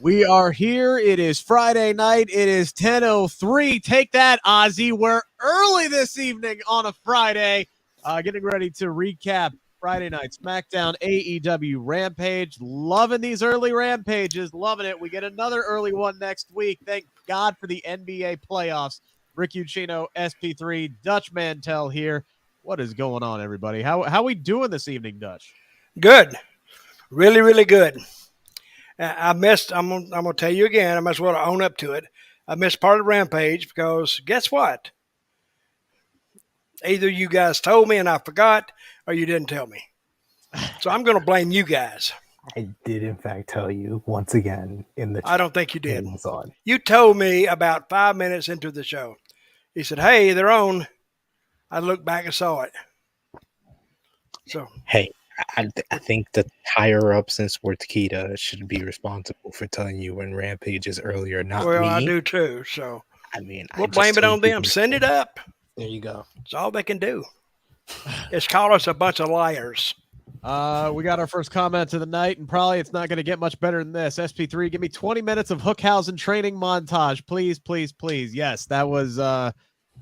We are here. It is Friday night. It is 10:03. Take that, Ozzy. We're early this evening on a Friday. Getting ready to recap Friday night Smackdown, AEW Rampage. Loving these early Rampages. Loving it. We get another early one next week. Thank God for the NBA playoffs. Rick Ucchino, SP3, Dutch Mantell here. What is going on, everybody? How we doing this evening, Dutch? Good. Really, really good. I missed, I'm going to tell you again, I might as well own up to it. I missed part of Rampage because guess what? Either you guys told me and I forgot, or you didn't tell me. So I'm going to blame you guys. I did, in fact, tell you once again in the chat. I don't think you did. You told me about 5 minutes into the show. You said, hey, they're on. I looked back and saw it. So hey, I think the higher-ups in Sportskeeda should be responsible for telling you when Rampage is earlier, not well, me. I do too. So I mean, we'll blame it on them. Send it up. There you go. It's all they can do. It's call us a bunch of liars. We got our first comment of the night, and probably it's not going to get much better than this. SP3, give me 20 minutes of Hookhausen training montage. Please, please, please. Yes, that was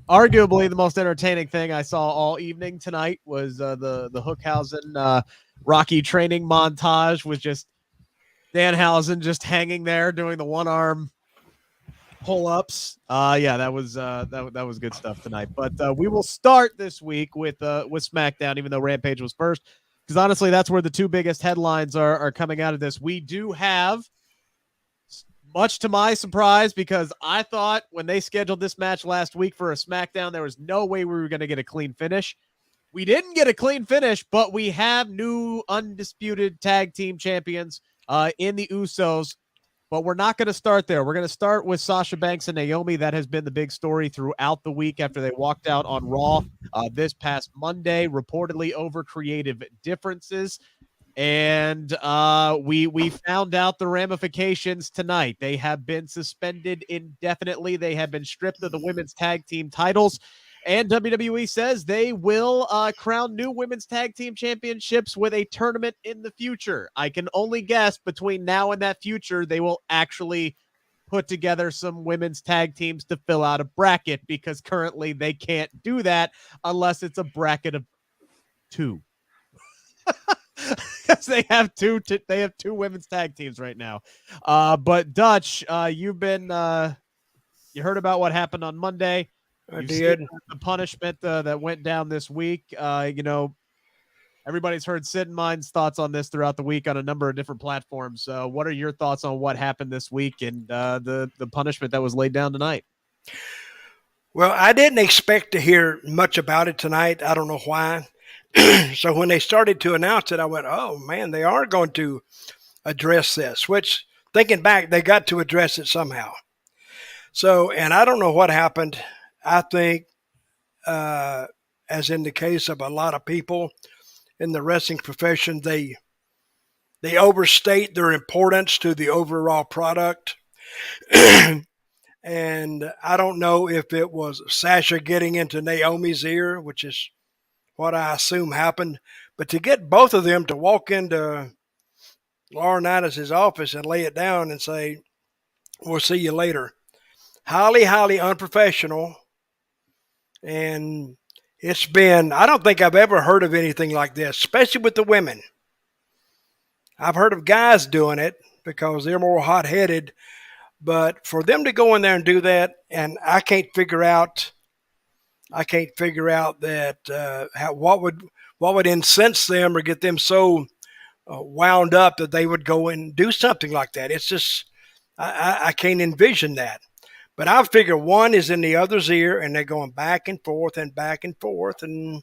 arguably the most entertaining thing I saw all evening tonight was the Hookhausen Rocky training montage with just Danhausen just hanging there doing the one-arm pull-ups. Yeah, that was good stuff tonight. But we will start this week with SmackDown, even though Rampage was first, because honestly, that's where the two biggest headlines are coming out of this. We do have, much to my surprise, because I thought when they scheduled this match last week for a SmackDown, there was no way we were going to get a clean finish. We didn't get a clean finish, but we have new undisputed tag team champions in the Usos. But we're not going to start there. We're going to start with Sasha Banks and Naomi. That has been the big story throughout the week after they walked out on Raw this past Monday, reportedly over creative differences. And we found out the ramifications tonight. They have been suspended indefinitely. They have been stripped of the women's tag team titles. And WWE says they will crown new women's tag team championships with a tournament in the future. I can only guess between now and that future, they will actually put together some women's tag teams to fill out a bracket, because currently they can't do that unless it's a bracket of two. Because they have two women's tag teams right now. But Dutch, you've been you heard about what happened on Monday. I did. The punishment that went down this week. Everybody's heard Sid and mine's thoughts on this throughout the week on a number of different platforms. What are your thoughts on what happened this week and the punishment that was laid down tonight? Well, I didn't expect to hear much about it tonight. I don't know why. So when they started to announce it, I went, oh, man, they are going to address this, which, thinking back, they got to address it somehow. So, and I don't know what happened. I think, as in the case of a lot of people in the wrestling profession, they overstate their importance to the overall product. And I don't know if it was Sasha getting into Naomi's ear, which is what I assume happened. But to get both of them to walk into Laurinaitis' office and lay it down and say, we'll see you later. Highly, highly unprofessional. And it's been, I don't think I've ever heard of anything like this, especially with the women. I've heard of guys doing it because they're more hot-headed. But for them to go in there and do that, and I can't figure out that what would incense them or get them so wound up that they would go and do something like that. It's just, I can't envision that. But I figure one is in the other's ear, and they're going back and forth and back and forth. And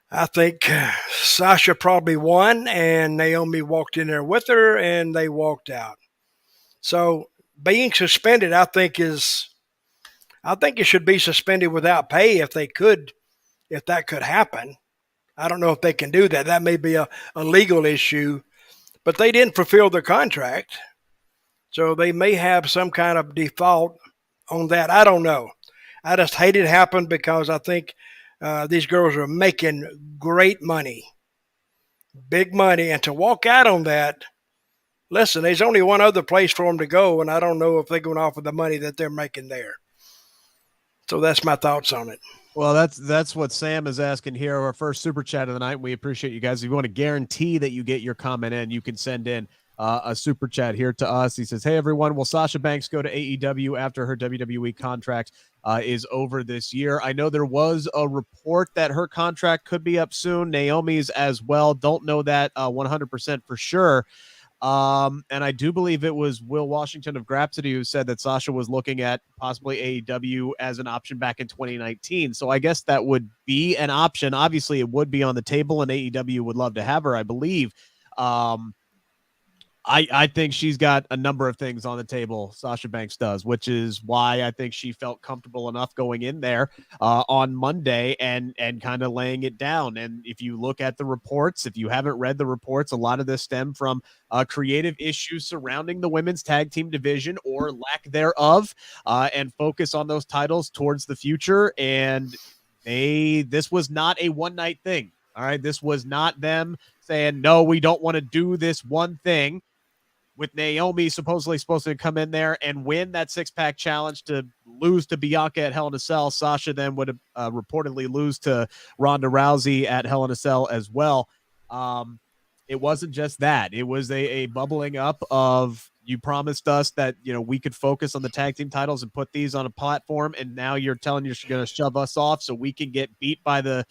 I think Sasha probably won, and Naomi walked in there with her, and they walked out. So being suspended, I think it should be suspended without pay if that could happen. I don't know if they can do that. That may be a legal issue, but they didn't fulfill their contract. So they may have some kind of default on that. I don't know. I just hate it happen because I think these girls are making great money, big money. And to walk out on that, listen, there's only one other place for them to go, and I don't know if they're going to offer the money that they're making there. So that's my thoughts on it. Well, that's what Sam is asking here. Our first super chat of the night. We appreciate you guys. If you want to guarantee that you get your comment in, you can send in a super chat here to us. He says, "Hey everyone, will Sasha Banks go to AEW after her WWE contract is over this year? I know there was a report that her contract could be up soon. Naomi's as well. Don't know that 100% for sure." And I do believe it was Will Washington of Grapsity who said that Sasha was looking at possibly AEW as an option back in 2019. So I guess that would be an option. Obviously, it would be on the table, and AEW would love to have her, I believe. I think she's got a number of things on the table, Sasha Banks does, which is why I think she felt comfortable enough going in there on Monday and kind of laying it down. And if you look at the reports, if you haven't read the reports, a lot of this stem from creative issues surrounding the women's tag team division or lack thereof, and focus on those titles towards the future. And this was not a one-night thing. All right, this was not them saying, no, we don't want to do this one thing. With Naomi supposedly supposed to come in there and win that six-pack challenge to lose to Bianca at Hell in a Cell, Sasha then would reportedly lose to Ronda Rousey at Hell in a Cell as well. It wasn't just that. It was a bubbling up of, you promised us that, we could focus on the tag team titles and put these on a platform, and now you're telling you're going to shove us off so we can get beat by the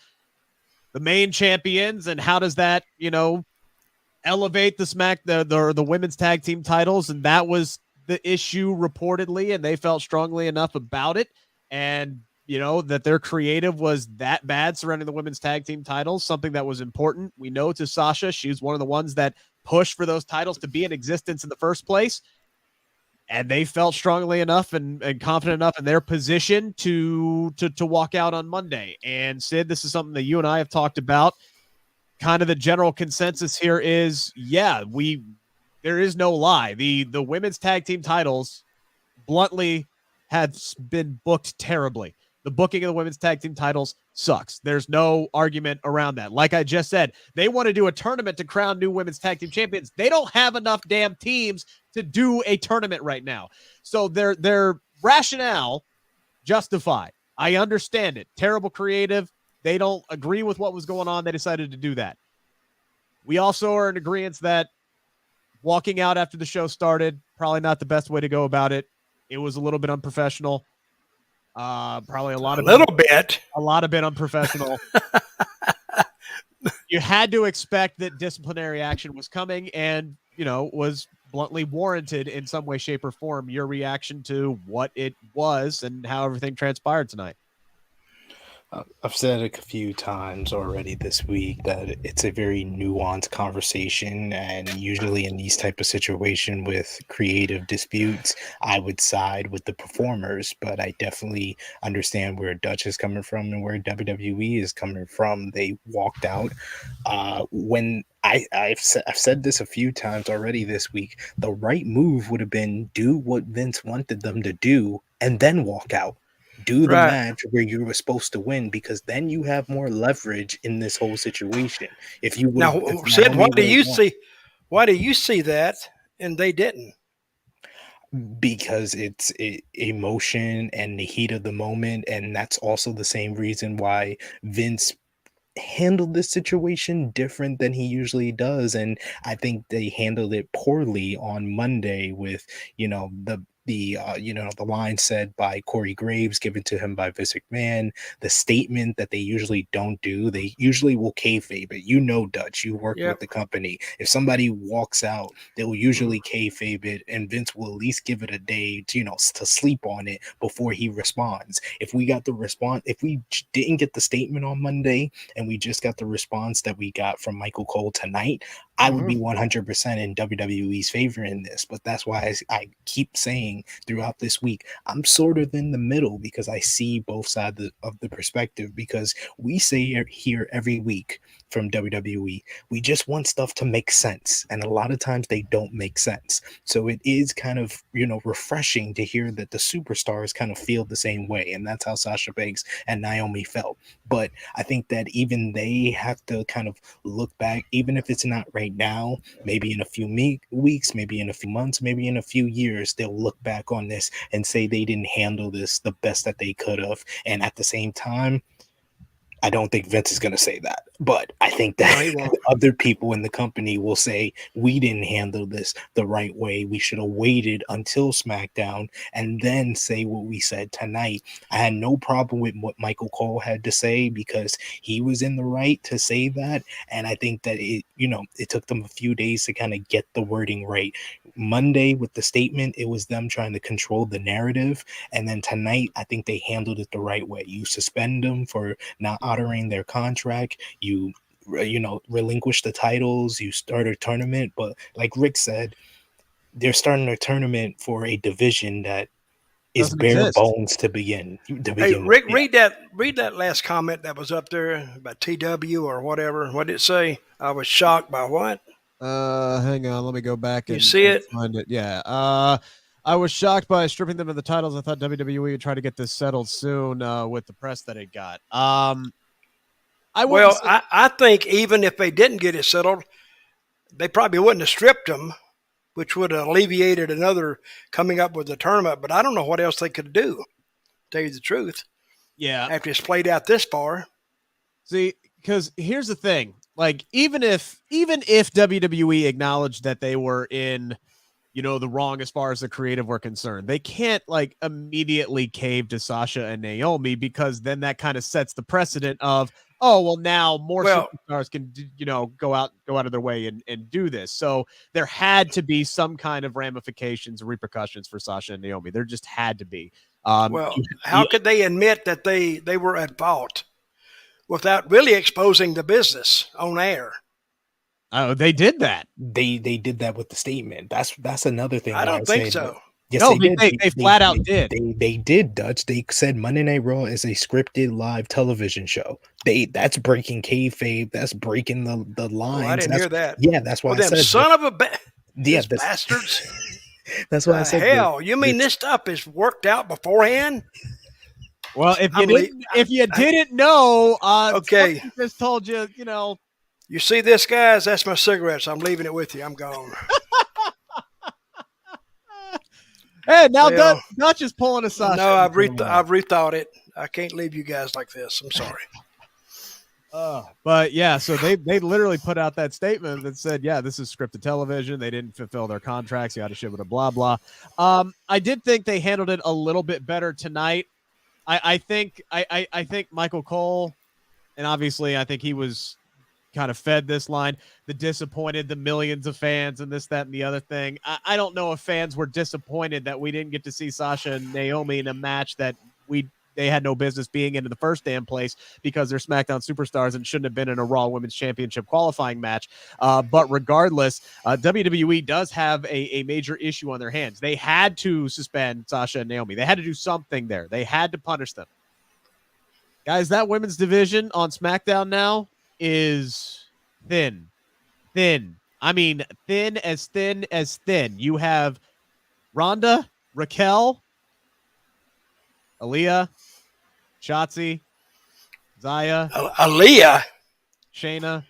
main champions. And how does that, elevate the women's tag team titles? And that was the issue reportedly, and they felt strongly enough about it, and that their creative was that bad surrounding the women's tag team titles, something that was important. We know to Sasha, she's one of the ones that pushed for those titles to be in existence in the first place, and they felt strongly enough and confident enough in their position to walk out on Monday. And Sid, this is something that you and I have talked about. Kind of the general consensus here is, there is no lie. The women's tag team titles bluntly have been booked terribly. The booking of the women's tag team titles sucks. There's no argument around that. Like I just said, they want to do a tournament to crown new women's tag team champions. They don't have enough damn teams to do a tournament right now. So their rationale justified. I understand it. Terrible creative. They don't agree with what was going on. They decided to do that. We also are in agreement that walking out after the show started, probably not the best way to go about it. It was a little bit unprofessional. Probably a lot of bit unprofessional. You had to expect that disciplinary action was coming and, was bluntly warranted in some way, shape, or form. Your reaction to what it was and how everything transpired tonight. I've said it a few times already this week that it's a very nuanced conversation, and usually in these type of situation with creative disputes, I would side with the performers, but I definitely understand where Dutch is coming from and where WWE is coming from. They walked out when I've said this a few times already this week. The right move would have been do what Vince wanted them to do and then walk out. Do the match where you were supposed to win, because then you have more leverage in this whole situation. If you now, Sid, why do you see that and they didn't? Because it's emotion and the heat of the moment, and that's also the same reason why Vince handled this situation different than he usually does, and I think they handled it poorly on Monday with the line said by Corey Graves given to him by Vince McMahon, the statement that they usually don't do. They usually will kayfabe it. Dutch, you work with the company. If somebody walks out, they will usually kayfabe it, and Vince will at least give it a day to sleep on it before he responds. If we didn't get the statement on Monday and we just got the response that we got from Michael Cole tonight, I would be 100% in WWE's favor in this. But that's why I keep saying throughout this week, I'm sort of in the middle, because I see both sides of the perspective, because we say here every week, from WWE. We just want stuff to make sense, and a lot of times they don't make sense. So it is kind of, refreshing to hear that the superstars kind of feel the same way, and that's how Sasha Banks and Naomi felt. But I think that even they have to kind of look back, even if it's not right now, maybe in a few weeks, maybe in a few months, maybe in a few years, they'll look back on this and say they didn't handle this the best that they could have. And at the same time, I don't think Vince is going to say that, but I think that other people in the company will say, we didn't handle this the right way. We should have waited until SmackDown and then say what we said tonight. I had no problem with what Michael Cole had to say because he was in the right to say that. And I think that it took them a few days to kind of get the wording right. Monday with the statement, it was them trying to control the narrative. And then tonight, I think they handled it the right way. You suspend them for not honoring their contract. You relinquish the titles. You start a tournament. But like Rick said, they're starting a tournament for a division that is bare bones to begin. Hey, Rick, read that last comment that was up there about TW or whatever. What did it say? I was shocked by what? Hang on, let me go back and see it. Find it. Yeah. I was shocked by stripping them of the titles. I thought WWE would try to get this settled soon with the press that it got. I think even if they didn't get it settled, they probably wouldn't have stripped them, which would have alleviated another coming up with the tournament. But I don't know what else they could do, to tell you the truth. Yeah. After it's played out this far. See, because here's the thing. Like, even if WWE acknowledged that they were in, the wrong as far as the creative were concerned, they can't like immediately cave to Sasha and Naomi, because then that kind of sets the precedent of, oh, well, now more superstars can, go out of their way and do this. So there had to be some kind of ramifications and repercussions for Sasha and Naomi. There just had to be. How could they admit that they were at fault without really exposing the business on air? Oh, they did that. They did that with the statement. That's another thing. I don't think so. Yes, no, they flat out did. They did, Dutch. They said Monday Night Raw is a scripted live television show. That's breaking kayfabe. That's breaking the lines. Oh, I didn't hear that. Yeah, that's why I said. Son of a bastards. That's why I said. Hell, you mean this stuff is worked out beforehand? Well, if you didn't know, okay, just told you, You see this, guys? That's my cigarettes. I'm leaving it with you. I'm gone. Hey, now Dutch is pulling aside. No, I've rethought it. I can't leave you guys like this. I'm sorry. But yeah, so they literally put out that statement that said, yeah, this is scripted television. They didn't fulfill their contracts. You had to ship with a blah, blah. I did think they handled it a little bit better tonight. I think Michael Cole, and obviously I think he was kind of fed this line, the disappointed, the millions of fans and this, that, and the other thing. I don't know if fans were disappointed that we didn't get to see Sasha and Naomi in a match that they had no business being in the first damn place, because they're SmackDown superstars and shouldn't have been in a Raw Women's Championship qualifying match. But regardless, WWE does have a major issue on their hands. They had to suspend Sasha and Naomi. They had to do something there. They had to punish them. Guys, that women's division on SmackDown now is thin. I mean, thin as thin. You have Ronda, Raquel, Aaliyah, Shotzi, Zaya, Aaliyah, Shayna.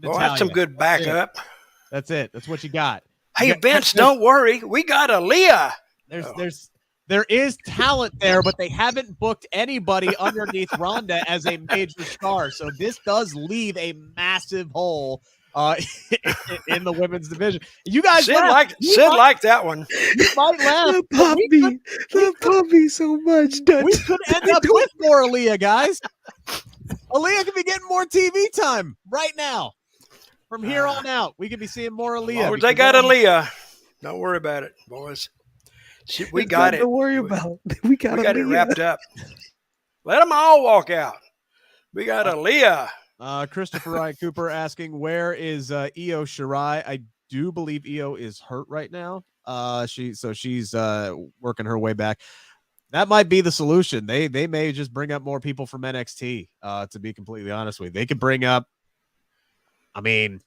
Well, that's some good backup. That's it. That's what you got. Hey, Vince, don't worry. We got Aaliyah. There is talent there, but they haven't booked anybody underneath Ronda as a major star. So this does leave a massive hole in the women's division. You guys Sid liked that one. You might laugh. The puppy so much. Dutch. We could end up with more Aaliyah, guys. Aaliyah could be getting more TV time right now. From here on out, we could be seeing more Aaliyah. They got Aaliyah. Don't worry about it, boys. We got it. Don't worry about it. We got it wrapped up. Let them all walk out. We got Aaliyah. Christopher Ryan Cooper asking, where is Io Shirai? I do believe Io is hurt right now. She's working her way back. That might be the solution. They may just bring up more people from NXT. To be completely honest with you, they could bring up. I mean,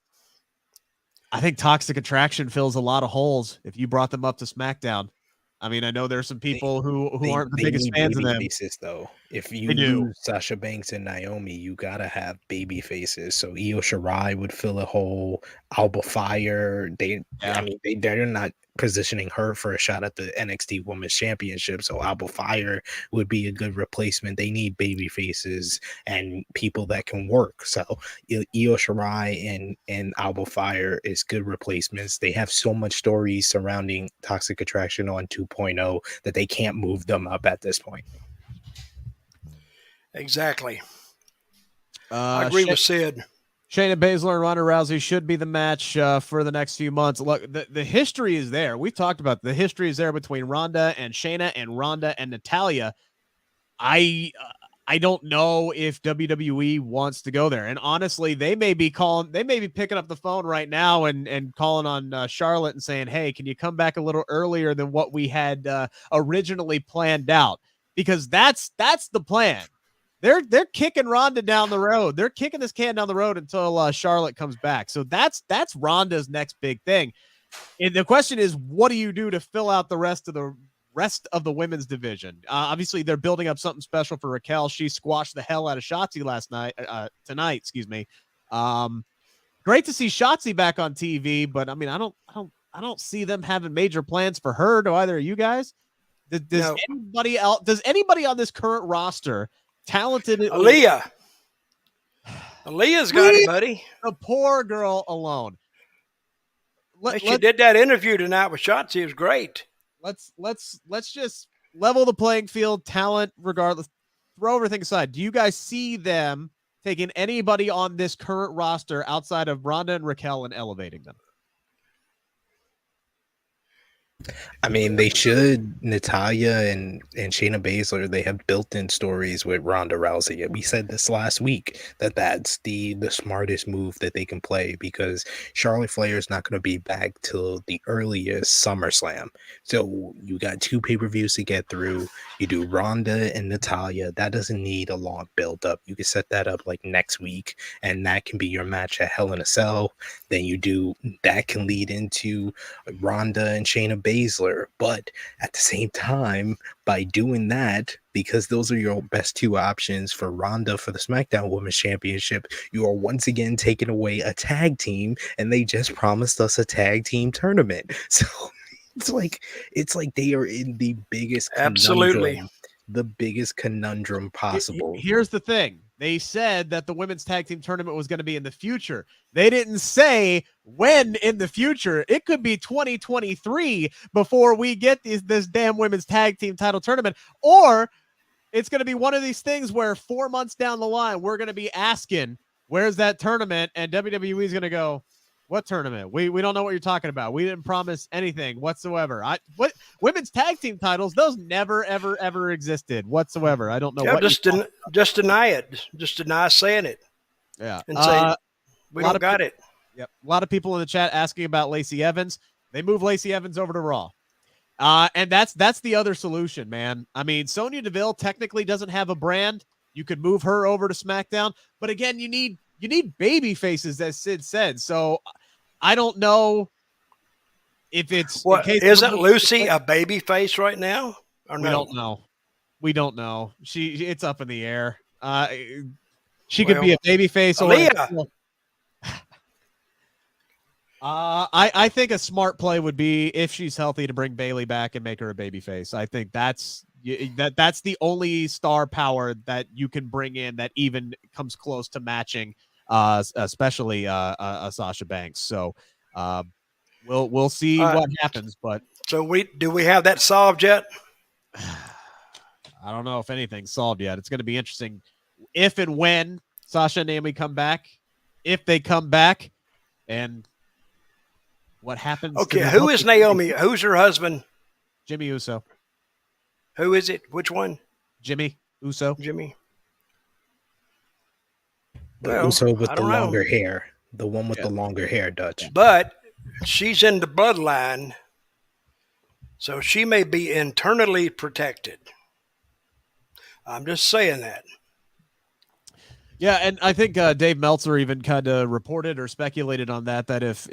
I think Toxic Attraction fills a lot of holes if you brought them up to SmackDown. I mean, I know there's some people who aren't the biggest fans of them. Faces, though. If you They do. lose Sasha Banks and Naomi, you gotta have baby faces. So Io Shirai would fill a hole. Alba Fire. I mean, they're not positioning her for a shot at the NXT Women's Championship. So Alba Fire would be a good replacement. They need baby faces and people that can work. So Io Shirai and Alba Fire is good replacements. They have so much stories surrounding Toxic Attraction on 2.0 that they can't move them up at this point. Exactly. I agree with Sid. Shayna Baszler and Ronda Rousey should be the match for the next few months. Look, the history is there. We've talked about the history is there between Ronda and Shayna and Ronda and Natalya. I don't know if WWE wants to go there. And honestly, they may be picking up the phone right now and calling on Charlotte and saying, hey, can you come back a little earlier than what we had originally planned out? Because that's the plan. They're kicking Ronda down the road. They're kicking this can down the road until Charlotte comes back. So that's Ronda's next big thing. And the question is, what do you do to fill out the rest of the women's division? Obviously, they're building up something special for Raquel. She squashed the hell out of Shotzi tonight. Excuse me. Great to see Shotzi back on TV, but I mean, I don't see them having major plans for her. Do either of you guys? Does anybody else? Does anybody on this current roster? Talented Aaliyah's got it, buddy. The poor girl alone. She did that interview tonight with Shotzi. It was great. Let's just level the playing field, talent regardless. Throw everything aside. Do you guys see them taking anybody on this current roster outside of Ronda and Raquel and elevating them? I mean, they should. Natalya and Shayna Baszler, they have built-in stories with Ronda Rousey. We said this last week that's the smartest move that they can play, because Charlotte Flair is not going to be back till the earliest SummerSlam. So you got 2 pay-per-views to get through. You do Ronda and Natalya. That doesn't need a long build-up. You can set that up like next week, and that can be your match at Hell in a Cell. Then that can lead into Ronda and Shayna Baszler. But at the same time, by doing that, because those are your best 2 options for Ronda for the SmackDown Women's Championship, you are once again taking away a tag team, and they just promised us a tag team tournament. So it's like they are in the biggest conundrum possible. Here's the thing. They said that the women's tag team tournament was going to be in the future. They didn't say when in the future. It could be 2023 before we get this damn women's tag team title tournament. Or it's going to be one of these things where 4 months down the line, we're going to be asking, where's that tournament? And WWE is going to go, what tournament? We don't know what you're talking about. We didn't promise anything whatsoever. What women's tag team titles? Those never, ever, ever existed whatsoever. I don't know. Yeah, just deny it. Just deny saying it. Yeah, and say we don't got it. Yep. A lot of people in the chat asking about Lacey Evans. They moved Lacey Evans over to Raw, and that's the other solution, man. I mean, Sonya Deville technically doesn't have a brand. You could move her over to SmackDown, but again, you need baby faces, as Sid said. So I don't know if it's isn't Lucy a baby face right now? Or no? We don't know. It's up in the air. She could be a baby face. I think a smart play would be, if she's healthy, to bring Bayley back and make her a baby face. I think that's the only star power that you can bring in that even comes close to matching, especially Sasha Banks. So we'll see what happens. But so do we have that solved yet? I don't know if anything's solved yet. It's going to be interesting if and when Sasha and Naomi come back, if they come back, and what happens. Okay, who is Naomi? Who's her husband? Jimmy Uso. Who is it? Which one? Jimmy Uso. Jimmy. Uso with the longer hair. The one with the longer hair, Dutch. But she's in the bloodline, so she may be internally protected. I'm just saying that. Yeah, and I think Dave Meltzer even kind of reported or speculated on that if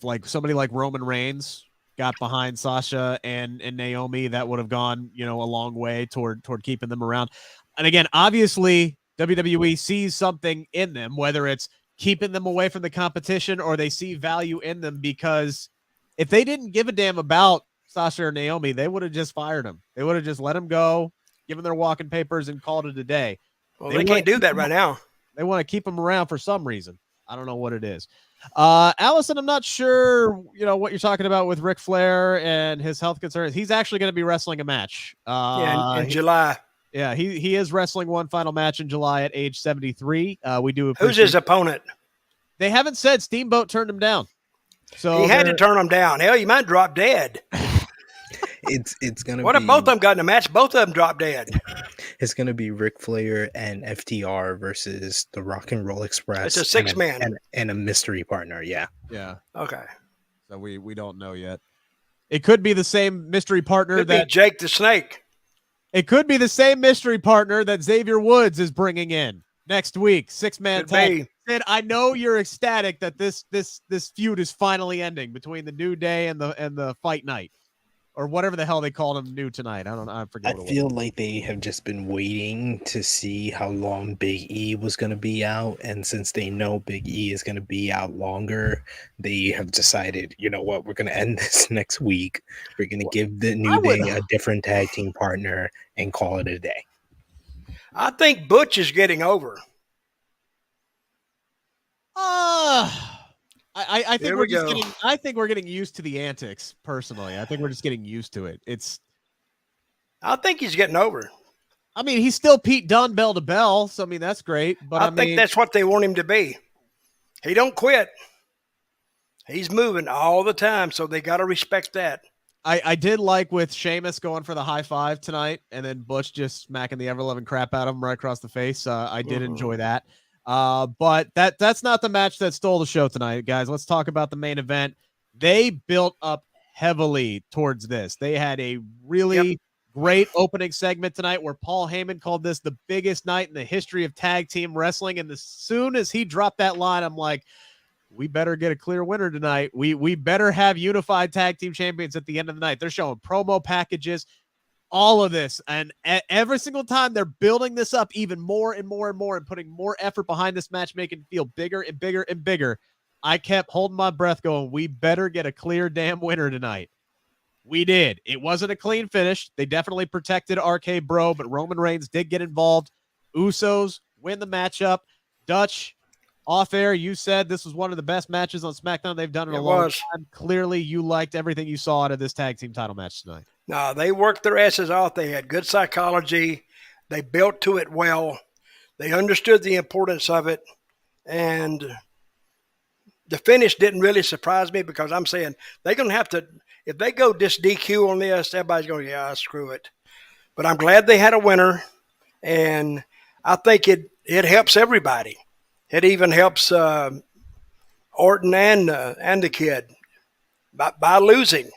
like somebody like Roman Reigns got behind Sasha and Naomi, that would have gone, a long way toward keeping them around. And again, obviously WWE sees something in them, whether it's keeping them away from the competition or they see value in them, because if they didn't give a damn about Sasha or Naomi, they would have just fired them. They would have just let them go, given their walking papers, and called it a day. Well, they can't do that right now. They want to keep them around for some reason. I don't know what it is. Allison, I'm not sure, what you're talking about with Ric Flair and his health concerns. He's actually going to be wrestling a match. In July. Yeah, he is wrestling one final match in July at age 73. We do. Who's his opponent? They haven't said. Steamboat turned him down. So he had to turn him down. Hell, you might drop dead. It's gonna. What if both of them got in a match? Both of them drop dead. It's gonna be Ric Flair and FTR versus the Rock and Roll Express. It's a 6-man and a mystery partner. Yeah. Yeah. Okay. So we don't know yet. It could be the same mystery partner could be Jake the Snake. It could be the same mystery partner that Xavier Woods is bringing in next week. 6-man tag. Sid, I know you're ecstatic that this feud is finally ending between the New Day and the Fight Night, or whatever the hell they called him new tonight. I don't know. I forget. I feel like they have just been waiting to see how long Big E was going to be out. And since they know Big E is going to be out longer, they have decided, you know what, we're going to end this next week. We're going to give the New Day a different tag team partner and call it a day. I think Butch is getting over. I think we're just getting. I think we're getting used to the antics. Personally, I think we're just getting used to it. I think he's getting over. I mean, he's still Pete Dunne bell to bell, so I mean that's great. But I think that's what they want him to be. He don't quit. He's moving all the time, so they got to respect that. I did like with Sheamus going for the high five tonight, and then Butch just smacking the ever-loving crap out of him right across the face. I did enjoy that. But that's not the match that stole the show tonight, guys. Let's talk about the main event. They built up heavily towards this. They had a really great opening segment tonight where Paul Heyman called this the biggest night in the history of tag team wrestling. And as soon as he dropped that line, I'm like, we better get a clear winner tonight. We better have unified tag team champions at the end of the night. They're showing promo packages, all of this, and every single time they're building this up even more and more and more and putting more effort behind this match, making it feel bigger and bigger and bigger. I kept holding my breath going, we better get a clear damn winner tonight. We did. It wasn't a clean finish. They definitely protected RK Bro, but Roman Reigns did get involved. Usos win the matchup. Dutch, off air, you said this was one of the best matches on SmackDown they've done in a long time. Clearly, you liked everything you saw out of this tag team title match tonight. No, they worked their asses off. They had good psychology. They built to it well. They understood the importance of it. And the finish didn't really surprise me because I'm saying they're going to have to, if they go just DQ on this, everybody's going, yeah, screw it. But I'm glad they had a winner. And I think it helps everybody. It even helps Orton and the kid by losing.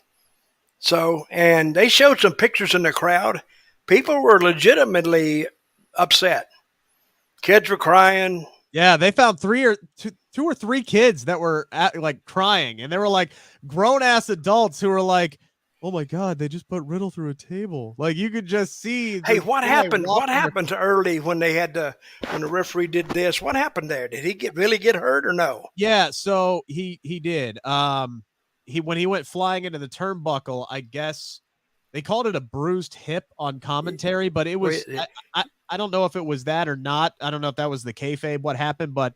So, and they showed some pictures in the crowd. People were legitimately upset. Kids were crying. Yeah, they found two or three kids that were crying, and they were like grown ass adults who were like, "Oh my god, they just put Riddle through a table." Like you could just see. Hey, what happened? What happened to early when they had when the referee did this? What happened there? Did he really get hurt or no? Yeah, so he did. When he went flying into the turnbuckle, I guess they called it a bruised hip on commentary, but it was I don't know if it was that or not. I don't know if that was the kayfabe what happened, but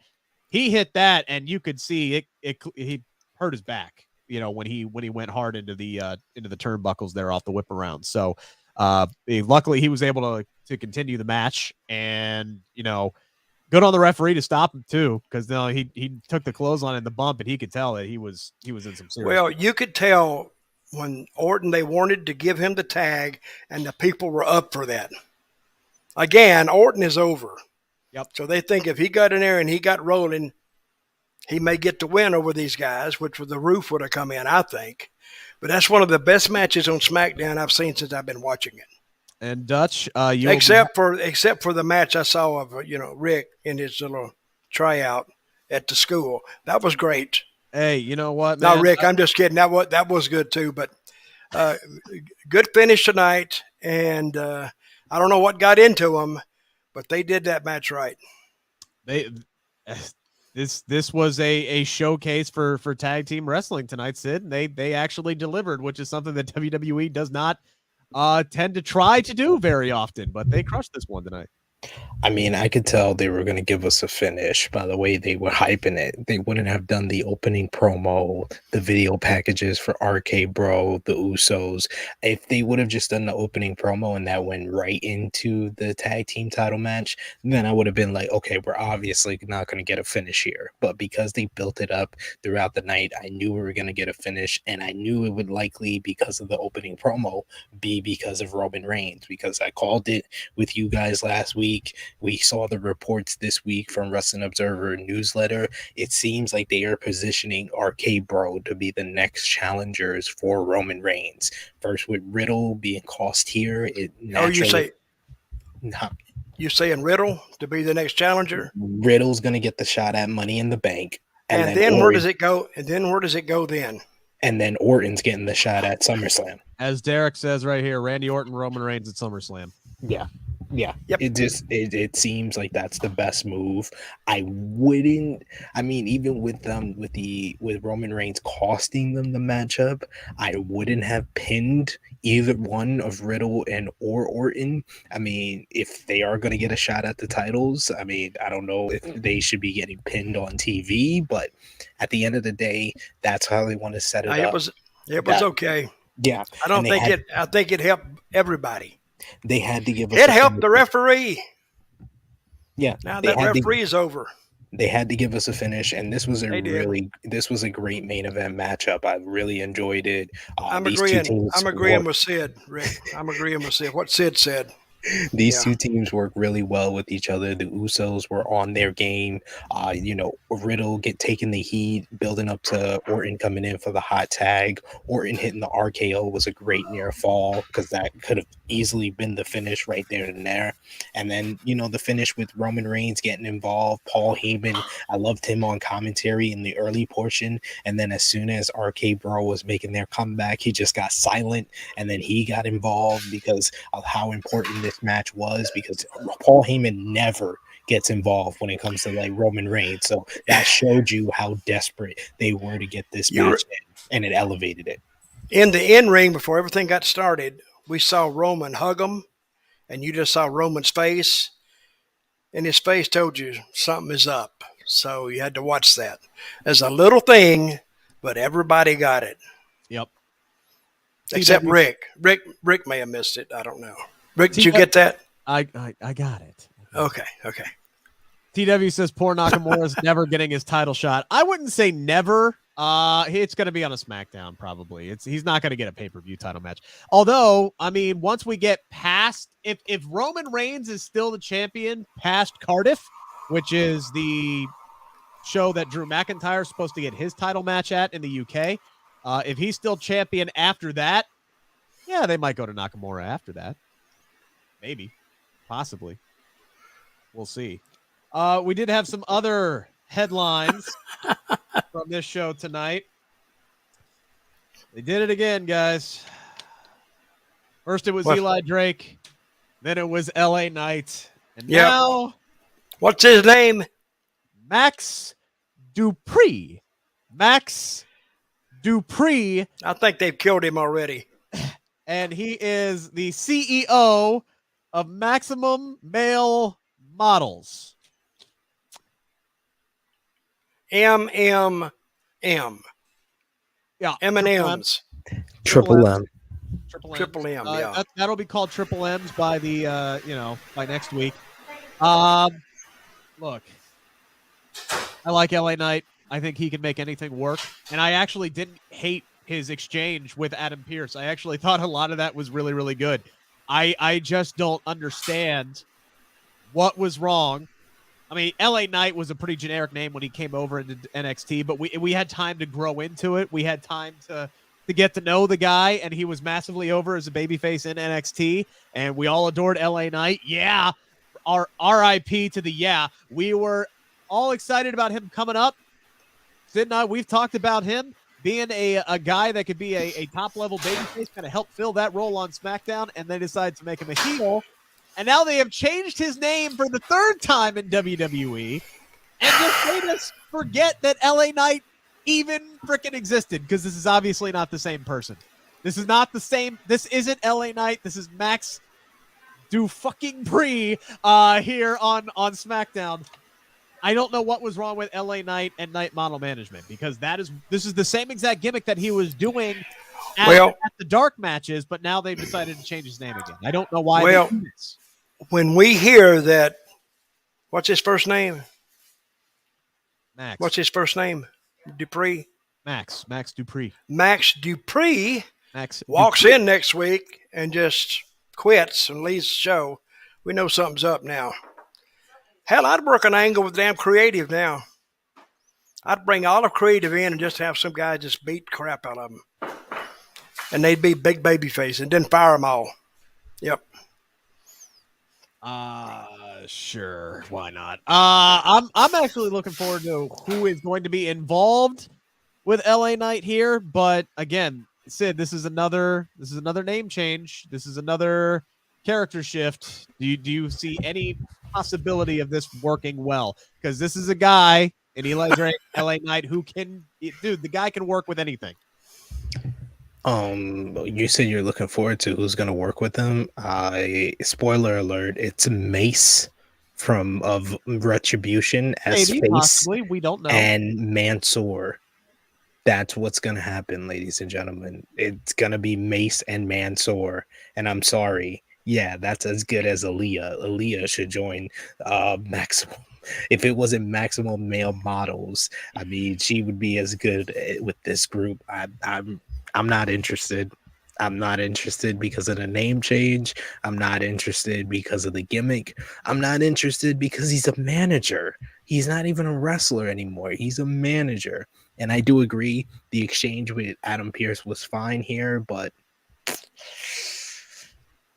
he hit that and you could see he hurt his back, when he went hard into the turnbuckles there off the whip around. So luckily he was able to continue the match, and good on the referee to stop him too, because he took the clothesline and the bump, and he could tell that he was in some serious. Well, you could tell when Orton, they wanted to give him the tag, and the people were up for that. Again, Orton is over. Yep. So they think if he got in there and he got rolling, he may get the win over these guys, which the roof would have come in, I think. But that's one of the best matches on SmackDown I've seen since I've been watching it. And Dutch, you except for the match I saw of Rick in his little tryout at the school. That was great. hey, you know what, man? Now, Rick, I'm just kidding. That was good too. But good finish tonight, and I don't know what got into them, but they did that match right. This was a showcase for tag team wrestling tonight, Sid. They actually delivered, which is something that WWE does not tend to try to do very often, but they crushed this one tonight. I mean, I could tell they were going to give us a finish by the way they were hyping it. They wouldn't have done the opening promo, the video packages for RK Bro, the Usos. If they would have just done the opening promo and that went right into the tag team title match, then I would have been like, okay, we're obviously not going to get a finish here. But because they built it up throughout the night, I knew we were going to get a finish, and I knew it would likely, because of the opening promo, be because of Roman Reigns, because I called it with you guys last week. We saw the reports this week from Wrestling Observer newsletter. It seems like they are positioning RK Bro to be the next challengers for Roman Reigns. First with Riddle being cost here. You saying Riddle to be the next challenger? Riddle's going to get the shot at Money in the Bank. And then where does it go? And then where does it go then? And then Orton's getting the shot at SummerSlam. As Derek says right here, Randy Orton, Roman Reigns at SummerSlam. Yeah. Yep. It seems like that's the best move. Even with Roman Reigns costing them the matchup, I wouldn't have pinned either one of Riddle or Orton. I mean, if they are going to get a shot at the titles, I mean, I don't know if they should be getting pinned on TV, but at the end of the day, that's how they want to set it up. It was okay. Yeah. I think it helped everybody. They had to give us. It helped the referee. Yeah. Now that referee is over. They had to give us a finish, and this was a great main event matchup. I really enjoyed it. I'm agreeing with Sid, Rick. I'm agreeing with Sid. What Sid said. These two teams work really well with each other. The Usos were on their game. Riddle taking the heat, building up to Orton coming in for the hot tag. Orton hitting the RKO was a great near fall, because that could have easily been the finish right there and there. And then, the finish with Roman Reigns getting involved. Paul Heyman, I loved him on commentary in the early portion. And then as soon as RK Bro was making their comeback, he just got silent. And then he got involved because of how important this match was, because Paul Heyman never gets involved when it comes to like Roman Reigns. So that showed you how desperate they were to get this match in, and it elevated it. In the in-ring, before everything got started, we saw Roman hug him, and you just saw Roman's face, and his face told you something is up. So you had to watch that. As a little thing, but everybody got it. Yep. Except Rick. Rick may have missed it. I don't know. Rick, did you get that? I got it. Okay. TW says poor Nakamura's never getting his title shot. I wouldn't say never. It's going to be on a SmackDown probably. He's not going to get a pay-per-view title match. Although, I mean, once we get past, if Roman Reigns is still the champion past Cardiff, which is the show that Drew McIntyre is supposed to get his title match at in the UK, if he's still champion after that, yeah, they might go to Nakamura after that. Maybe, possibly. We'll see. We did have some other headlines from this show tonight. They did it again, guys. First it was Eli Drake, then it was LA Knight, and now what's his name? Max Dupri. Max Dupri. I think they've killed him already. And he is the CEO of Maximum Male Models. MMM. Yeah. M&M's. Triple M. Triple M, yeah. That'll be called Triple M's by the by next week. Look, I like LA Knight. I think he can make anything work. And I actually didn't hate his exchange with Adam Pearce. I actually thought a lot of that was really, really good. I just don't understand what was wrong. I mean, LA Knight was a pretty generic name when he came over into NXT, but we had time to grow into it. We had time to to get to know the guy, and he was massively over as a babyface in NXT, and we all adored LA Knight. Yeah, our RIP to the yeah. We were all excited about him coming up. Sid and I, we've talked about him being a guy that could be a top-level babyface, kind of help fill that role on SmackDown, and they decided to make him a heel. And now they have changed his name for the third time in WWE and just made us forget that LA Knight even freaking existed, because this is obviously not the same person. This is not the same. This isn't LA Knight. This is Max Dupri here on SmackDown. I don't know what was wrong with LA Knight and Knight Model Management, because this is the same exact gimmick that he was doing at the dark matches, but now they've decided to change his name again. I don't know why they do this. When we hear that, what's his first name? Max. What's his first name? Dupri? Max Dupri. Max Dupri walks in next week and just quits and leaves the show. We know something's up now. Hell, I'd work an angle with damn creative now. I'd bring all of creative in and just have some guy just beat the crap out of them. And they'd be big baby face and then fire them all. Yep. Sure. Why not? I'm actually looking forward to who is going to be involved with LA Knight here. But again, Sid, this is another name change. This is another character shift. Do you see any possibility of this working well? Because this is a guy in Eli Drake, LA Knight, who the guy can work with anything. You said you're looking forward to who's going to work with him. Spoiler alert, it's Mace of Retribution as Maybe, face, possibly. We don't know. and Mansoor. That's what's going to happen, ladies and gentlemen. It's going to be Mace and Mansoor, and I'm sorry. Yeah, that's as good as Aaliyah. Aaliyah should join Maximum. If it wasn't Maximum Male Models, I mean, she would be as good with this group. I'm not interested. I'm not interested because of the name change. I'm not interested because of the gimmick. I'm not interested because he's a manager. He's not even a wrestler anymore. He's a manager. And I do agree the exchange with Adam Pearce was fine here, but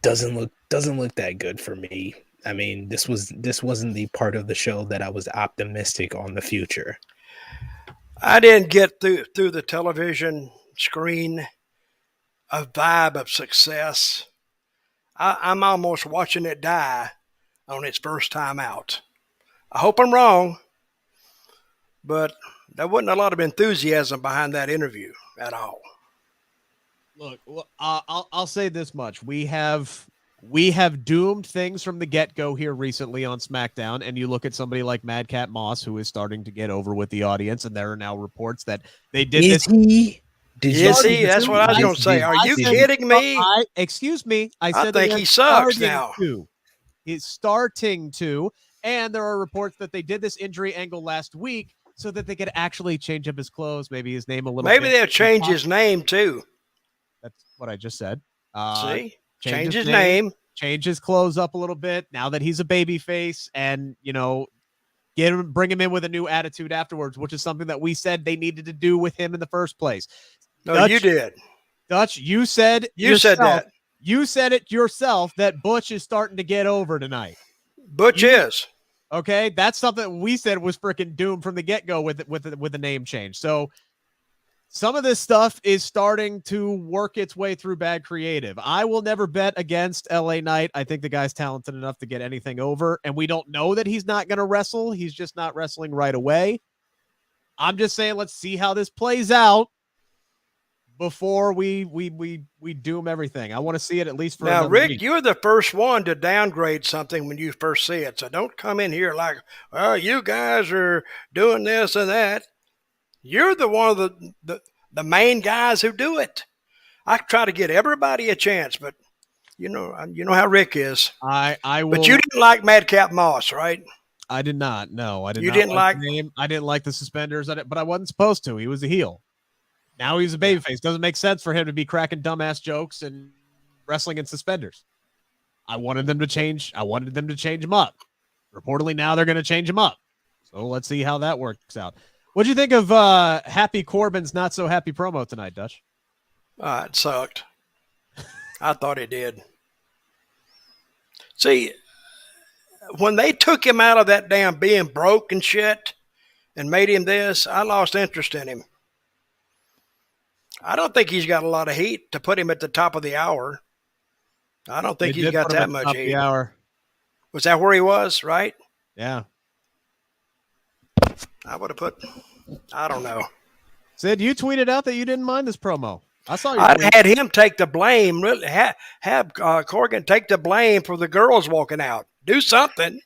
doesn't look that good for me. I mean, this wasn't the part of the show that I was optimistic on the future. I didn't get through the television screen a vibe of success. I'm almost watching it die on its first time out. I hope I'm wrong, but there wasn't a lot of enthusiasm behind that interview at all. Look, I'll say this much: we have doomed things from the get-go here recently on SmackDown, and you look at somebody like Madcap Moss, who is starting to get over with the audience, and there are now reports that they did this. Is he? That's what I was going to say. Are you kidding me? Excuse me. I think he sucks now. He's starting to, and there are reports that they did this injury angle last week so that they could actually change up his clothes, maybe his name a little bit. Maybe they'll change his name too. That's what I just said. See? Change his name. Change his clothes up a little bit now that he's a babyface, and, bring him in with a new attitude afterwards, which is something that we said they needed to do with him in the first place. No, Dutch, you did. Dutch, you said that. You said it yourself that Butch is starting to get over tonight. Butch is. Okay, that's something we said was freaking doomed from the get-go with the name change. So some of this stuff is starting to work its way through bad creative. I will never bet against LA Knight. I think the guy's talented enough to get anything over, and we don't know that he's not going to wrestle. He's just not wrestling right away. I'm just saying, let's see how this plays out before we doom everything. I want to see it at least for now. Rick, week. You're the first one to downgrade something when you first see it, so don't come in here like, "Oh, you guys are doing this and that." You're the one of the main guys who do it. I try to get everybody a chance, but you know how Rick is. I will. But you didn't like Madcap Moss, right? I did not. No, I did. You not didn't like the name. I didn't like the suspenders, but I wasn't supposed to. He was a heel. Now he's a babyface. Doesn't make sense for him to be cracking dumbass jokes and wrestling in suspenders. I wanted them to change. I wanted them to change him up. Reportedly, now they're going to change him up. So let's see how that works out. What do you think of Happy Corbin's not so happy promo tonight, Dutch? It sucked. I thought it did. See, when they took him out of that damn being broke and shit and made him this, I lost interest in him. I don't think he's got a lot of heat to put him at the top of the hour. I don't think he's got that much heat. Was that where he was, right? Yeah. I would have put, I don't know. Sid, you tweeted out that you didn't mind this promo. I saw you. I had him take the blame. Really, have Corgan take the blame for the girls walking out. Do something.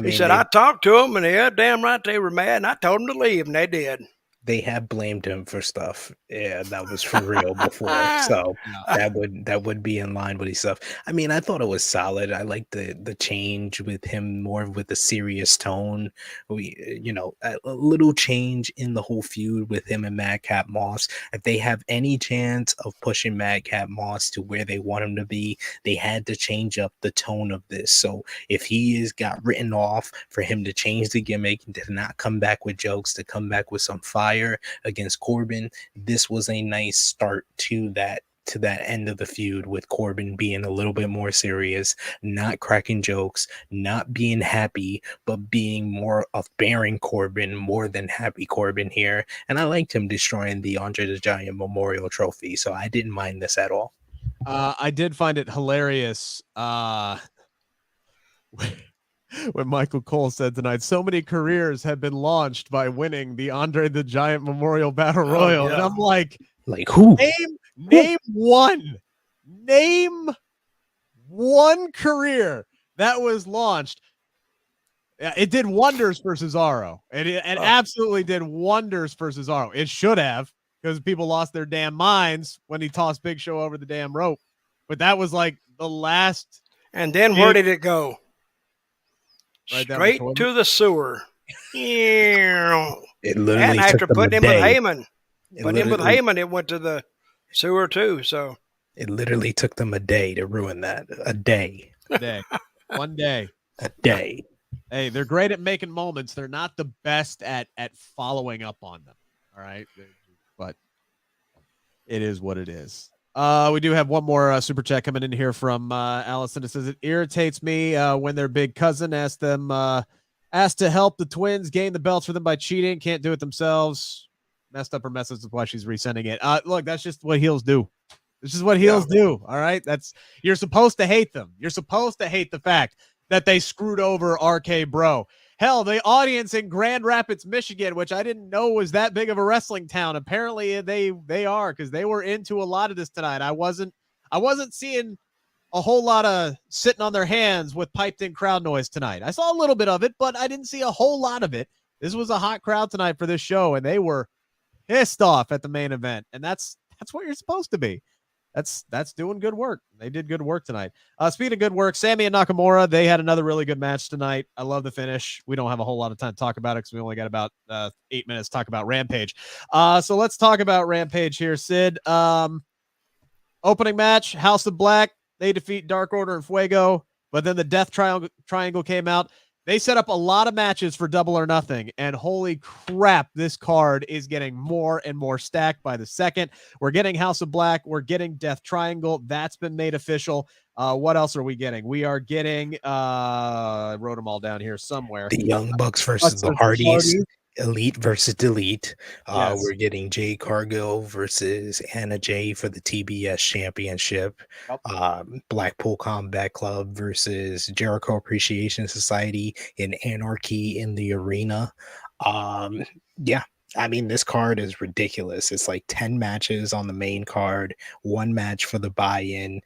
He said, I talked to them, and yeah, damn right they were mad, and I told them to leave, and they did. They have blamed him for stuff. Yeah, that was for real before. So that would be in line with his stuff. I mean, I thought it was solid. I liked the change with him more with a serious tone. A little change in the whole feud with him and Madcap Moss. If they have any chance of pushing Madcap Moss to where they want him to be, they had to change up the tone of this. So if he is got written off for him to change the gimmick, to not come back with jokes, to come back with some fire against Corbin, this was a nice start to that end of the feud, with Corbin being a little bit more serious, not cracking jokes, not being happy, but being more of bearing Corbin more than happy Corbin here. And I liked him destroying the Andre the Giant Memorial Trophy, so I didn't mind this at all. I did find it hilarious when Michael Cole said tonight, so many careers have been launched by winning the Andre the Giant Memorial Battle Royal. Yeah. And I'm like who? Name one career that was launched. Yeah, it did wonders for Cesaro. It absolutely did wonders for Cesaro. It should have, because people lost their damn minds when he tossed Big Show over the damn rope. But that was like the last. And then where did it go? Right, straight to the sewer. It literally and after putting him with Heyman. It went to the sewer too. So it literally took them a day to ruin that. A day. One day. A day. Hey, they're great at making moments. They're not the best at following up on them. All right. But it is what it is. We do have one more super chat coming in here from Allison. It says, it irritates me when their big cousin asked to help the twins gain the belts for them by cheating. Can't do it themselves. Messed up her message. That's why she's resending it. Look, that's just what heels do. This is what heels do. All right. You're supposed to hate them. You're supposed to hate the fact that they screwed over RK Bro. Hell, the audience in Grand Rapids, Michigan, which I didn't know was that big of a wrestling town. Apparently they are, because they were into a lot of this tonight. I wasn't seeing a whole lot of sitting on their hands with piped in crowd noise tonight. I saw a little bit of it, but I didn't see a whole lot of it. This was a hot crowd tonight for this show, and they were pissed off at the main event. And that's what you're supposed to be. That's doing good work. They did good work tonight. Speaking of good work, Sammy and Nakamura, they had another really good match tonight. I love the finish. We don't have a whole lot of time to talk about it because we only got about 8 minutes to talk about Rampage. So let's talk about Rampage here, Sid. Opening match, House of Black. They defeat Dark Order and Fuego, but then the Death Triangle came out. They set up a lot of matches for Double or Nothing, and holy crap, this card is getting more and more stacked by the second. We're getting House of Black. We're getting Death Triangle. That's been made official. What else are we getting? We are getting, I wrote them all down here somewhere. The Young Bucks versus the Hardys. Elite versus Delete. Yes. We're getting Jade Cargill versus Anna Jay for the TBS Championship. Yep. Blackpool Combat Club versus Jericho Appreciation Society in Anarchy in the Arena. Yeah. I mean, this card is ridiculous. It's like 10 matches on the main card, 1 match for the buy-in.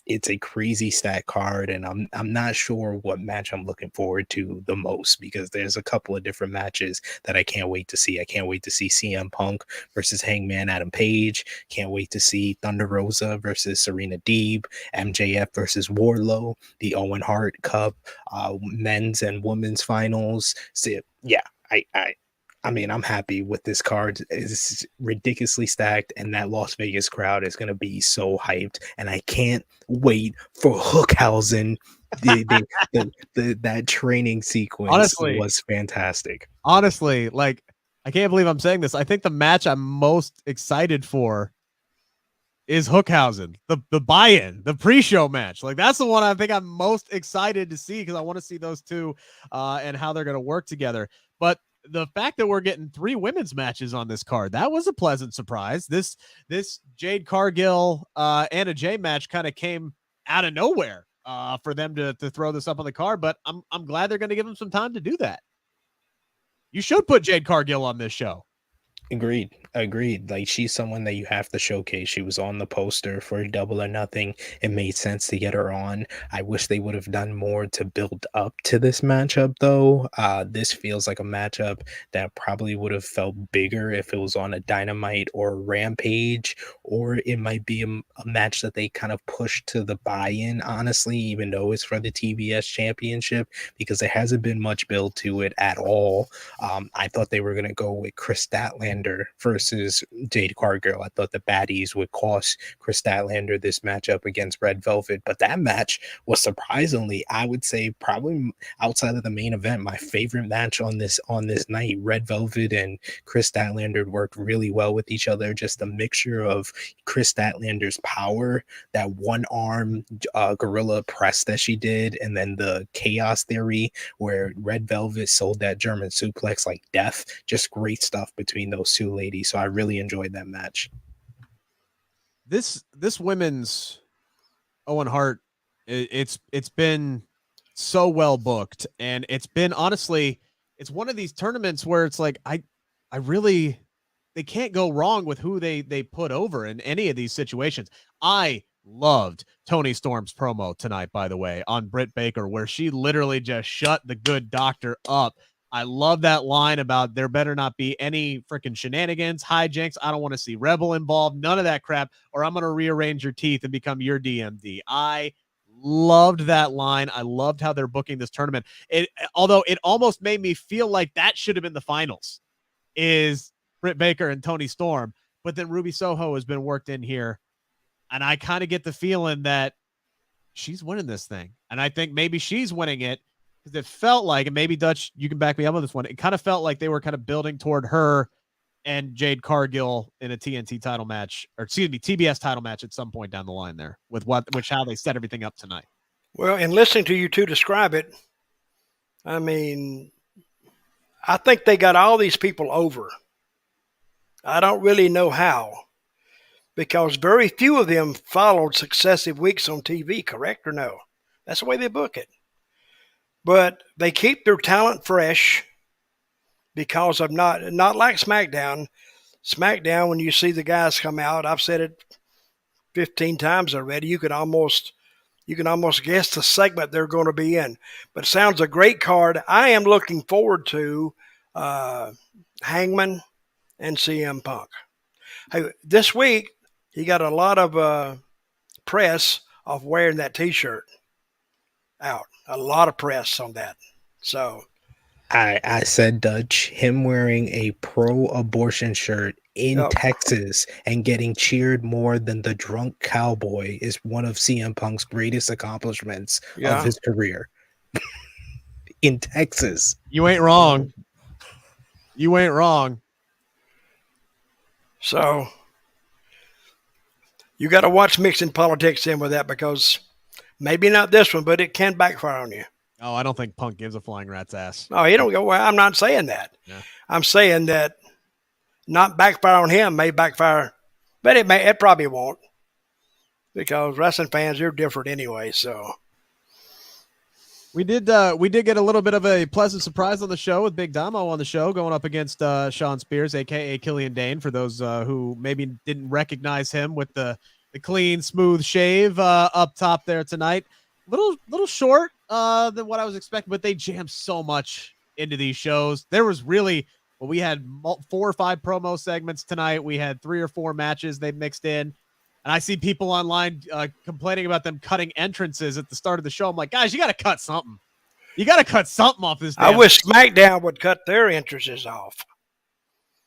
It's a crazy stat card, and I'm not sure what match I'm looking forward to the most, because there's a couple of different matches that I can't wait to see. I can't wait to see CM Punk versus Hangman Adam Page. Can't wait to see Thunder Rosa versus Serena Deeb, MJF versus Wardlow, the Owen Hart Cup, men's and women's finals. So, yeah, I mean, I'm happy with this card. It's ridiculously stacked, and that Las Vegas crowd is going to be so hyped. And I can't wait for Hookhausen. That training sequence was fantastic. Honestly, like, I can't believe I'm saying this. I think the match I'm most excited for is Hookhausen, the buy-in, the pre-show match. Like, that's the one I think I'm most excited to see, because I want to see those two and how they're going to work together. But the fact that we're getting 3 women's matches on this card, that was a pleasant surprise. This Jade Cargill Anna Jay match kind of came out of nowhere for them to throw this up on the card, but I'm glad they're going to give them some time to do that. You should put Jade Cargill on this show. Agreed. Like, she's someone that you have to showcase. She was on the poster for Double or Nothing. It made sense to get her on. I wish they would have done more to build up to this matchup, though. This feels like a matchup that probably would have felt bigger if it was on a Dynamite or a Rampage, or it might be a match that they kind of pushed to the buy-in, honestly, even though it's for the TBS Championship, because there hasn't been much build to it at all. I thought they were going to go with Chris Statlander versus Jade Cargill. I thought the baddies would cost Chris Statlander this matchup against Red Velvet, but that match was surprisingly, I would say, probably outside of the main event, my favorite match on this night. Red Velvet and Chris Statlander worked really well with each other. Just a mixture of Chris Statlander's power, that one arm gorilla press that she did, and then the chaos theory where Red Velvet sold that German suplex like death. Just great stuff between those two ladies. So I really enjoyed that match. This women's Owen Hart, it's been so well booked, and it's been, honestly, it's one of these tournaments where it's like I really, they can't go wrong with who they put over in any of these situations. I loved Toni Storm's promo tonight, by the way, on Britt Baker, where she literally just shut the good doctor up. I love that line about there better not be any freaking shenanigans, hijinks. I don't want to see Rebel involved, none of that crap, or I'm going to rearrange your teeth and become your DMD. I loved that line. I loved how they're booking this tournament. Although it almost made me feel like that should have been the finals, is Britt Baker and Toni Storm. But then Ruby Soho has been worked in here, and I kind of get the feeling that she's winning this thing. And I think maybe she's winning it because it felt like, and maybe Dutch, you can back me up on this one, it kind of felt like they were kind of building toward her and Jade Cargill in a TNT title match, or excuse me, TBS title match at some point down the line there, with how they set everything up tonight. Well, in listening to you two describe it, I mean, I think they got all these people over. I don't really know how, because very few of them followed successive weeks on TV, correct or no? That's the way they book it. But they keep their talent fresh because of not like SmackDown. SmackDown, when you see the guys come out, I've said it 15 times already, you can almost guess the segment they're going to be in. But it sounds a great card. I am looking forward to Hangman and CM Punk. Hey, this week he got a lot of press of wearing that T-shirt out. A lot of press on that. So I said, Dutch, him wearing a pro-abortion shirt in Texas and getting cheered more than the drunk cowboy is one of CM Punk's greatest accomplishments of his career. In Texas. You ain't wrong. You ain't wrong. So you got to watch mixing politics in with that, because maybe not this one, but it can backfire on you. Oh, I don't think Punk gives a flying rat's ass. No, he don't go. Well, I'm not saying that. Yeah. I'm saying that not backfire on him may backfire, but it probably won't, because wrestling fans, they're different anyway. So we did get a little bit of a pleasant surprise on the show with Big Damo on the show, going up against Shawn Spears, aka Killian Dane, for those who maybe didn't recognize him with the clean, smooth shave up top there tonight. Little short than what I was expecting, but they jammed so much into these shows. There was really, we had 4 or 5 promo segments tonight. We had 3 or 4 matches they mixed in. And I see people online complaining about them cutting entrances at the start of the show. I'm like, guys, you got to cut something. You got to cut something off this. I wish SmackDown would cut their entrances off.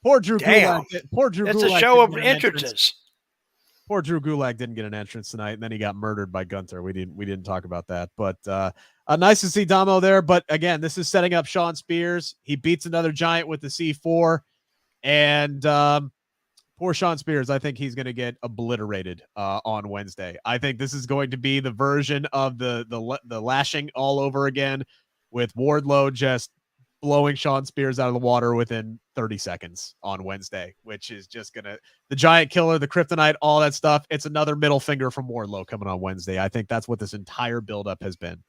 Poor Drew Gulak. Poor Drew It's Gulak. a show of entrances. Poor Drew Gulak didn't get an entrance tonight, and then he got murdered by Gunther. We didn't talk about that, but nice to see Damo there. But again, this is setting up Shawn Spears. He beats another giant with the C4, and poor Shawn Spears, I think he's going to get obliterated on Wednesday. I think this is going to be the version of the lashing all over again, with Wardlow just blowing Shawn Spears out of the water within 30 seconds on Wednesday, which is just going to the giant killer, the kryptonite, all that stuff. It's another middle finger from Wardlow coming on Wednesday. I think that's what this entire buildup has been.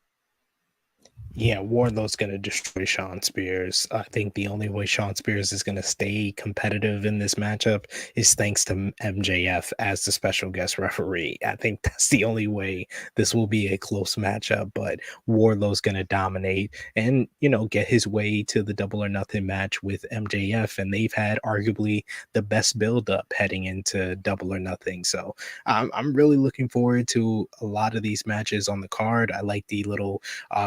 Yeah, Wardlow's going to destroy Shawn Spears. I think the only way Shawn Spears is going to stay competitive in this matchup is thanks to MJF as the special guest referee. I think that's the only way this will be a close matchup, but Wardlow's going to dominate and, get his way to the Double or Nothing match with MJF, and they've had arguably the best build-up heading into Double or Nothing. So I'm really looking forward to a lot of these matches on the card. I like the little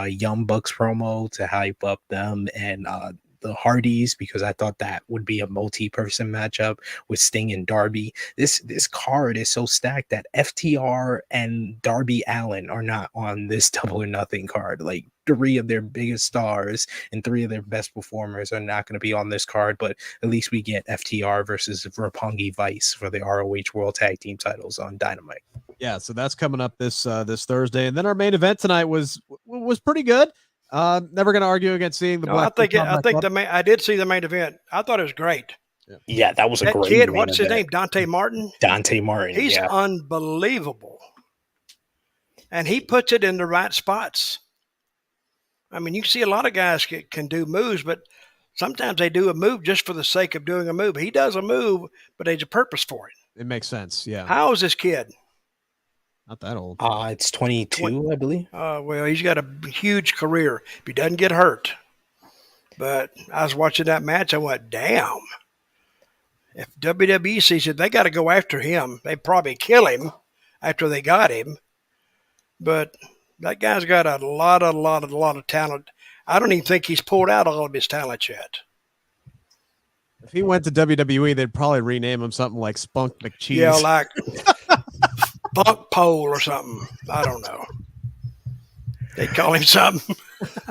Young Bucks promo to hype up them and the Hardys, because I thought that would be a multi-person matchup with Sting and Darby. This card is so stacked that FTR and Darby Allin are not on this Double or Nothing card. Like, 3 of their biggest stars and 3 of their best performers are not going to be on this card, but at least we get FTR versus Roppongi Vice for the ROH World Tag Team titles on Dynamite. Yeah, so that's coming up this Thursday, and then our main event tonight was pretty good. Never going to argue against seeing the Black. I did see the main event. I thought it was great. Yeah, that was a great kid. What's his name? Dante Martin. Dante Martin. He's unbelievable, and he puts it in the right spots. I mean, you see a lot of guys can do moves, but sometimes they do a move just for the sake of doing a move. He does a move, but there's a purpose for it. It makes sense. Yeah. How is this kid? Not that old. It's 22, I believe. Well, he's got a huge career if he doesn't get hurt. But I was watching that match. I went, damn. If WWE sees it, they got to go after him. They probably kill him after they got him. But that guy's got a lot of talent. I don't even think he's pulled out all of his talent yet. If he went to WWE, they'd probably rename him something like Spunk McCheese. Yeah, like Bunk Pole or something. I don't know. They call him something.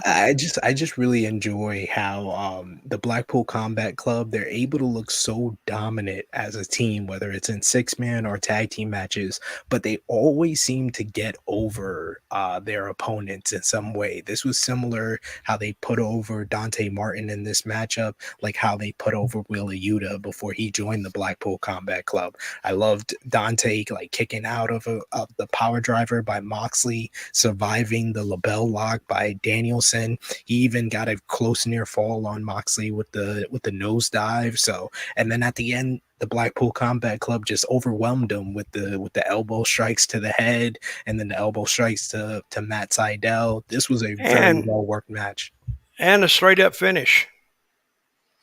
I just really enjoy how the Blackpool Combat Club, they're able to look so dominant as a team, whether it's in 6-man or tag team matches, but they always seem to get over their opponents in some way. This was similar how they put over Dante Martin in this matchup, like how they put over Wheeler Yuta before he joined the Blackpool Combat Club. I loved Dante like kicking out of the power driver by Moxley, surviving the label lock by Danielson. He even got a close near fall on Moxley with the nosedive. So, and then at the end, the Blackpool Combat Club just overwhelmed him with the elbow strikes to the head and then the elbow strikes to Matt Sydal. This was a very well worked match and a straight up finish.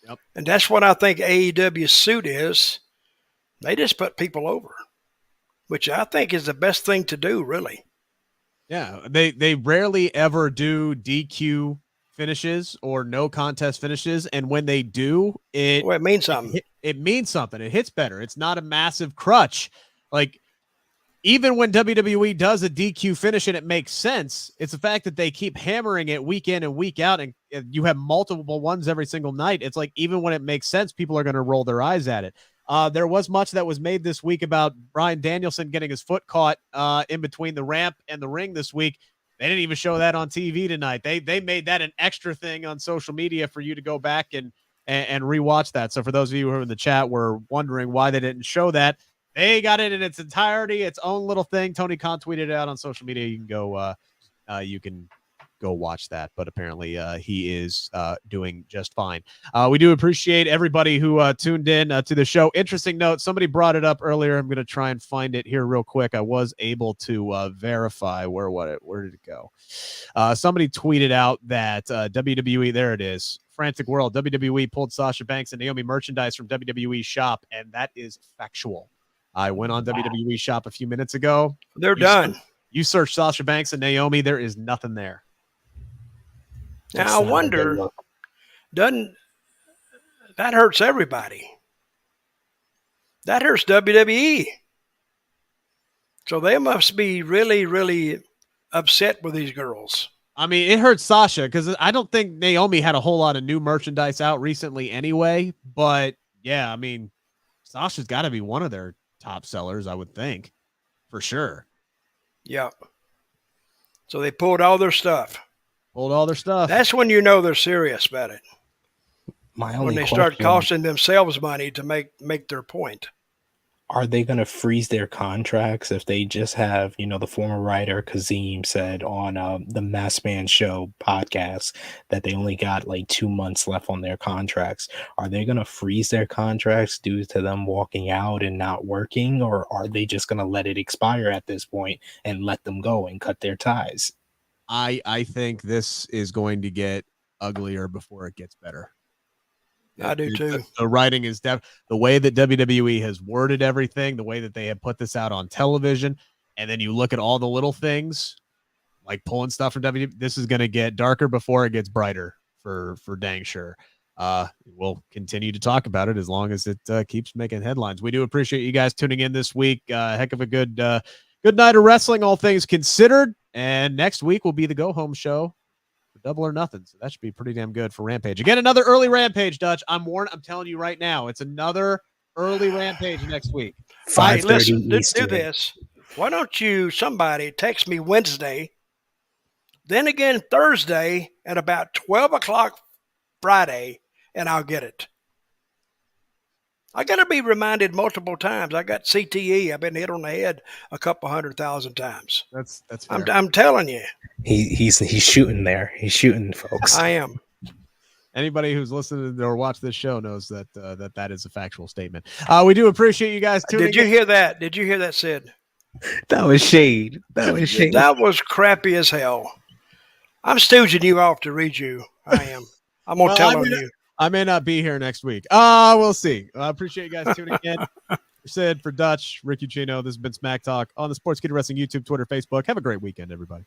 Yep. And that's what I think AEW's suit is. They just put people over, which I think is the best thing to do, really. Yeah, they rarely ever do DQ finishes or no contest finishes, and when they do, it means something. It means something. It hits better. It's not a massive crutch. Like, even when WWE does a DQ finish and it makes sense, it's the fact that they keep hammering it week in and week out, and you have multiple ones every single night. It's like, even when it makes sense, people are going to roll their eyes at it. There was much that was made this week about Bryan Danielson getting his foot caught in between the ramp and the ring this week. They didn't even show that on TV tonight. They made that an extra thing on social media for you to go back and rewatch that. So for those of you who are in the chat were wondering why they didn't show that, they got it in its entirety, its own little thing. Tony Khan tweeted it out on social media. You can go watch that, but apparently he is doing just fine. We do appreciate everybody who tuned in to the show. Interesting note, somebody brought it up earlier. I'm going to try and find it here real quick. I was able to verify where did it go? Somebody tweeted out that WWE, there it is, Frantic World, WWE pulled Sasha Banks and Naomi merchandise from WWE shop, and that is factual. I went on WWE shop a few minutes ago. They're done. You search Sasha Banks and Naomi, there is nothing there. Now, I wonder, that hurts everybody. That hurts WWE. So they must be really, really upset with these girls. I mean, it hurts Sasha because I don't think Naomi had a whole lot of new merchandise out recently anyway. But, yeah, I mean, Sasha's got to be one of their top sellers, I would think, for sure. Yeah. So they pulled all their stuff. That's when you know they're serious about it. When they start costing themselves money to make their point. Are they going to freeze their contracts if they just have, the former writer Kazim said on the Masked Man Show podcast that they only got like 2 months left on their contracts? Are they going to freeze their contracts due to them walking out and not working? Or are they just going to let it expire at this point and let them go and cut their ties? I think this is going to get uglier before it gets better. I do too. The writing is the way that WWE has worded everything, the way that they have put this out on television, and then you look at all the little things like pulling stuff from WWE. This is going to get darker before it gets brighter for dang sure. We'll continue to talk about it as long as it keeps making headlines. We do appreciate you guys tuning in this week. Heck of a good night of wrestling, all things considered. And next week will be the go home show. Double or Nothing. So that should be pretty damn good for Rampage. Again, another early Rampage, Dutch. I'm telling you right now, it's another early Rampage next week. 5:30 listen, Eastern. do this. Why don't somebody text me Wednesday, then again Thursday at about 12 o'clock Friday, and I'll get it. I got to be reminded multiple times. I got CTE. I've been hit on the head a couple 100,000 times. That's fair. I'm telling you. He's shooting there. He's shooting, folks. I am. Anybody who's listened or watched this show knows that that is a factual statement. We do appreciate you guys tuning in. Did you hear that? Did you hear that, Sid? That was shade. That was crappy as hell. I'm stooging you off to read you. I am. I'm going to tell on you. I may not be here next week. We'll see. I appreciate you guys tuning in. For Sid, for Dutch, Rick Ucchino, this has been Smack Talk on the Sportskeeda Wrestling YouTube, Twitter, Facebook. Have a great weekend, everybody.